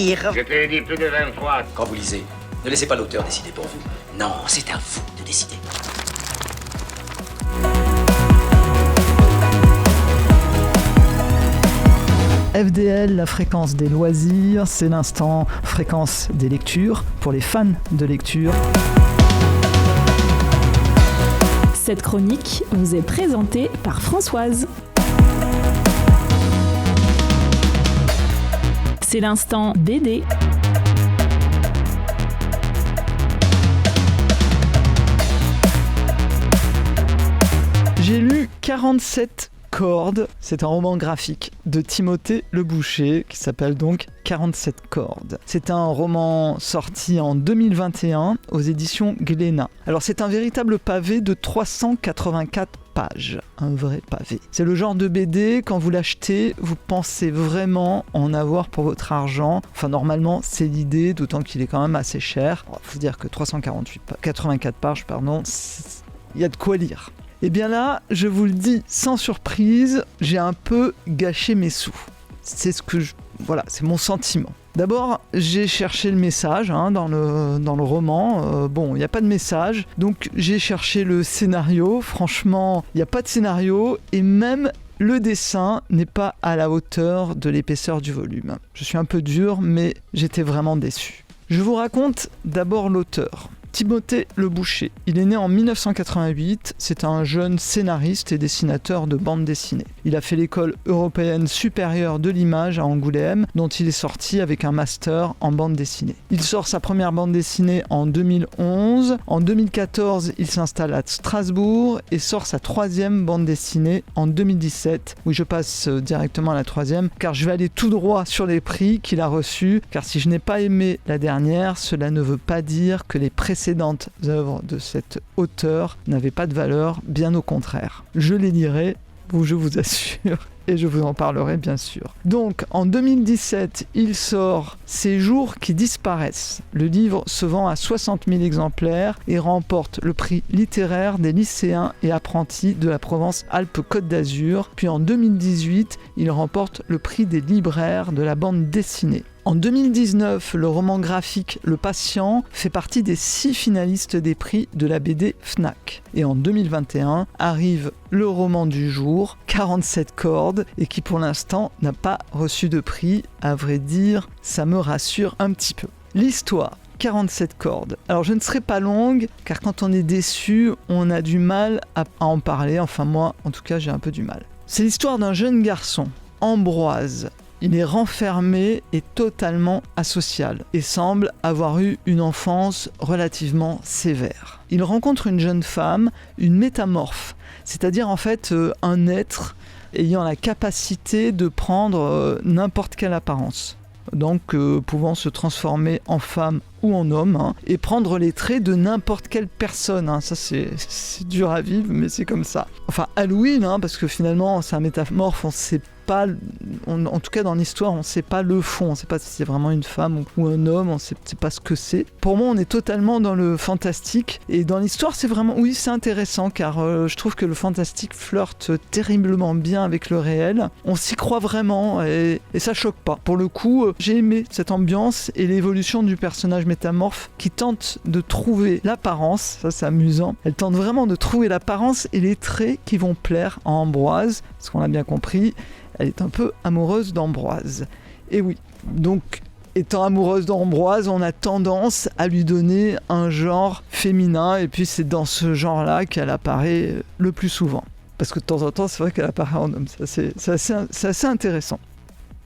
lire. Je te l'ai dit plus de 20 fois. Quand vous lisez, ne laissez pas l'auteur décider pour vous. Non, c'est à vous de décider. FDL, la fréquence des loisirs, c'est l'instant fréquence des lectures pour les fans de lecture. Cette chronique vous est présentée par Françoise. C'est l'instant BD. J'ai lu 47 cordes, c'est un roman graphique de Timothée Le Boucher qui s'appelle donc 47 cordes. C'est un roman sorti en 2021 aux éditions Glénat. Alors c'est un véritable pavé de 384 pages, un vrai pavé. C'est le genre de BD, quand vous l'achetez, vous pensez vraiment en avoir pour votre argent. Enfin normalement c'est l'idée, d'autant qu'il est quand même assez cher. Il faut dire que 84 pages, il y a de quoi lire. Et bien là, je vous le dis sans surprise, j'ai un peu gâché mes sous. C'est c'est mon sentiment. D'abord, j'ai cherché le message dans le roman. Il n'y a pas de message, donc j'ai cherché le scénario. Franchement, il n'y a pas de scénario et même le dessin n'est pas à la hauteur de l'épaisseur du volume. Je suis un peu dur, mais j'étais vraiment déçu. Je vous raconte d'abord l'auteur. Timothée Le Boucher. Il est né en 1988, c'est un jeune scénariste et dessinateur de bande dessinée. Il a fait l'école européenne supérieure de l'image à Angoulême, dont il est sorti avec un master en bande dessinée. Il sort sa première bande dessinée en 2011. En 2014, il s'installe à Strasbourg et sort sa troisième bande dessinée en 2017. Oui, je passe directement à la troisième, car je vais aller tout droit sur les prix qu'il a reçus, car si je n'ai pas aimé la dernière, cela ne veut pas dire que les précédentes œuvres de cet auteur n'avaient pas de valeur, bien au contraire. Je les lirai, je vous assure, et je vous en parlerai bien sûr. Donc en 2017, il sort Ces jours qui disparaissent. Le livre se vend à 60 000 exemplaires et remporte le prix littéraire des lycéens et apprentis de la Provence Alpes-Côte d'Azur. Puis en 2018, il remporte le prix des libraires de la bande dessinée. En 2019, le roman graphique Le Patient fait partie des 6 finalistes des prix de la BD Fnac. Et en 2021, arrive le roman du jour, 47 cordes, et qui pour l'instant n'a pas reçu de prix. À vrai dire, ça me rassure un petit peu. L'histoire. 47 cordes. Alors je ne serai pas longue, car quand on est déçu, on a du mal à en parler. Enfin moi, en tout cas, j'ai un peu du mal. C'est l'histoire d'un jeune garçon, Ambroise. Il est renfermé et totalement asocial et semble avoir eu une enfance relativement sévère. Il rencontre une jeune femme, une métamorphe, c'est-à-dire en fait un être ayant la capacité de prendre n'importe quelle apparence. Donc pouvant se transformer en femme ou en homme et prendre les traits de n'importe quelle personne. Ça c'est dur à vivre, mais c'est comme ça. Enfin Halloween, parce que finalement c'est un métamorphe, on sait pas, en tout cas dans l'histoire, on ne sait pas le fond, on ne sait pas si c'est vraiment une femme ou un homme, on ne sait pas ce que c'est. Pour moi, on est totalement dans le fantastique, et dans l'histoire, c'est vraiment, oui, c'est intéressant, car je trouve que le fantastique flirte terriblement bien avec le réel. On s'y croit vraiment, et ça choque pas. Pour le coup, j'ai aimé cette ambiance et l'évolution du personnage métamorphe qui tente de trouver l'apparence, ça c'est amusant. Elle tente vraiment de trouver l'apparence et les traits qui vont plaire à Ambroise, parce qu'on l'a bien compris, elle est un peu amoureuse d'Ambroise. Et oui, donc étant amoureuse d'Ambroise, on a tendance à lui donner un genre féminin, et puis c'est dans ce genre-là qu'elle apparaît le plus souvent. Parce que de temps en temps, c'est vrai qu'elle apparaît en homme, c'est assez intéressant.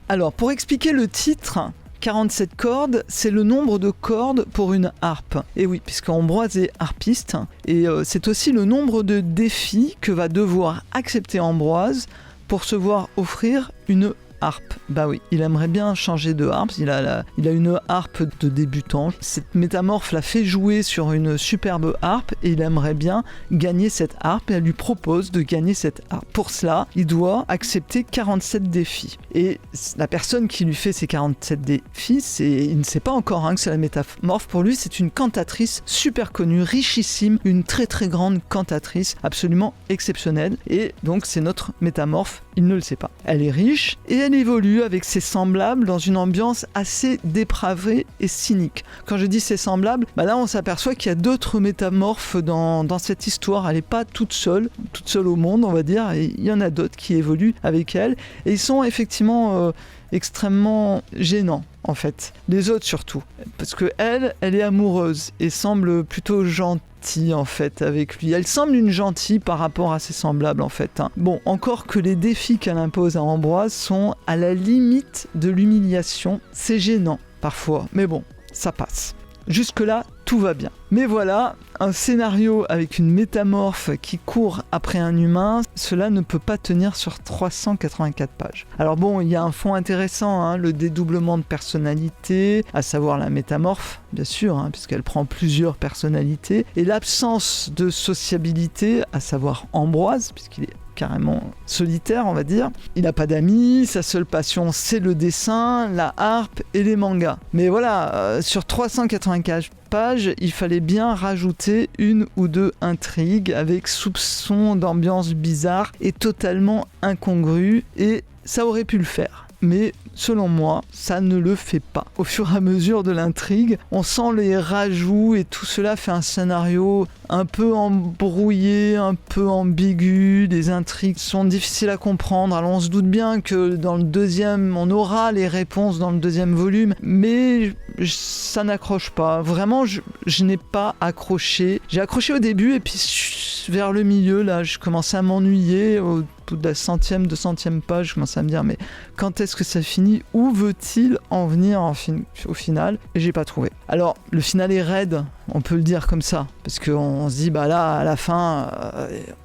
Alors, pour expliquer le titre, 47 cordes, c'est le nombre de cordes pour une harpe. Et oui, puisqu'Ambroise est harpiste, et c'est aussi le nombre de défis que va devoir accepter Ambroise pour se voir offrir une harpe. Bah oui, il aimerait bien changer de harpe, il a une harpe de débutant. Cette métamorphe l'a fait jouer sur une superbe harpe et il aimerait bien gagner cette harpe, et elle lui propose de gagner cette harpe. Pour cela, il doit accepter 47 défis. Et la personne qui lui fait ces 47 défis, il ne sait pas encore que c'est la métamorphe. Pour lui, c'est une cantatrice super connue, richissime, une très très grande cantatrice, absolument exceptionnelle. Et donc c'est notre métamorphe, il ne le sait pas. Elle est riche et elle évolue avec ses semblables dans une ambiance assez dépravée et cynique. Quand je dis ses semblables, là on s'aperçoit qu'il y a d'autres métamorphes dans cette histoire. Elle n'est pas toute seule au monde, on va dire, et il y en a d'autres qui évoluent avec elle, et ils sont effectivement extrêmement gênants en fait, les autres surtout, parce que elle est amoureuse et semble plutôt gentille en fait avec lui. Elle semble une gentille par rapport à ses semblables en fait. Bon, encore que les défis qu'elle impose à Ambroise sont à la limite de l'humiliation, c'est gênant parfois, mais bon, ça passe. Jusque-là, tout va bien. Mais voilà, un scénario avec une métamorphe qui court après un humain, cela ne peut pas tenir sur 384 pages. Alors bon, il y a un fond intéressant, le dédoublement de personnalité, à savoir la métamorphe, bien sûr, puisqu'elle prend plusieurs personnalités, et l'absence de sociabilité, à savoir Ambroise, puisqu'il est carrément solitaire, on va dire. Il n'a pas d'amis, sa seule passion c'est le dessin, la harpe et les mangas. Mais voilà, sur 384 pages, il fallait bien rajouter une ou deux intrigues avec soupçons d'ambiance bizarre et totalement incongrues, et ça aurait pu le faire. Mais selon moi, ça ne le fait pas. Au fur et à mesure de l'intrigue, on sent les rajouts et tout cela fait un scénario un peu embrouillé, un peu ambigu. Les intrigues sont difficiles à comprendre. Alors on se doute bien que dans le deuxième, on aura les réponses dans le deuxième volume, mais ça n'accroche pas. Vraiment, je n'ai pas accroché. J'ai accroché au début et puis vers le milieu, là, je commençais à m'ennuyer. Au bout de la 100e, 200e page, je commençais à me dire mais quand est-ce que ça finit? Où veut-il en venir au final? Et j'ai pas trouvé. Alors, le final est raide, on peut le dire comme ça, parce qu'on se dit là, à la fin,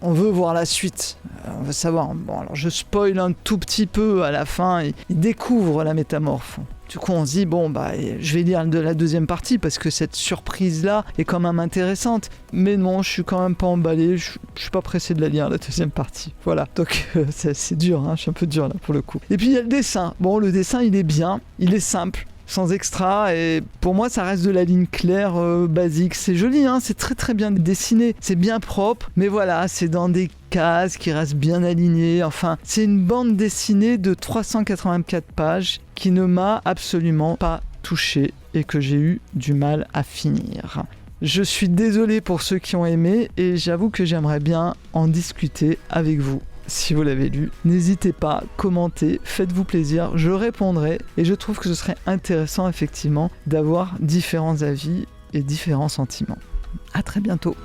on veut voir la suite. On veut savoir. Bon, alors je spoil un tout petit peu à la fin, il découvre la métamorphe. Du coup, on se dit, je vais lire de la deuxième partie parce que cette surprise-là est quand même intéressante. Mais non, je suis quand même pas emballé, je suis pas pressé de la lire, la deuxième partie. Voilà, donc c'est dur, je suis un peu dur là pour le coup. Et puis il y a le dessin. Bon, le dessin, il est bien, il est simple, sans extra, et pour moi ça reste de la ligne claire, basique. C'est joli, c'est très très bien dessiné, c'est bien propre, mais voilà, c'est dans des cases qui restent bien alignées. Enfin, c'est une bande dessinée de 384 pages qui ne m'a absolument pas touché et que j'ai eu du mal à finir. Je suis désolé pour ceux qui ont aimé et j'avoue que j'aimerais bien en discuter avec vous. Si vous l'avez lu, n'hésitez pas, commentez, faites-vous plaisir, je répondrai et je trouve que ce serait intéressant effectivement d'avoir différents avis et différents sentiments. À très bientôt.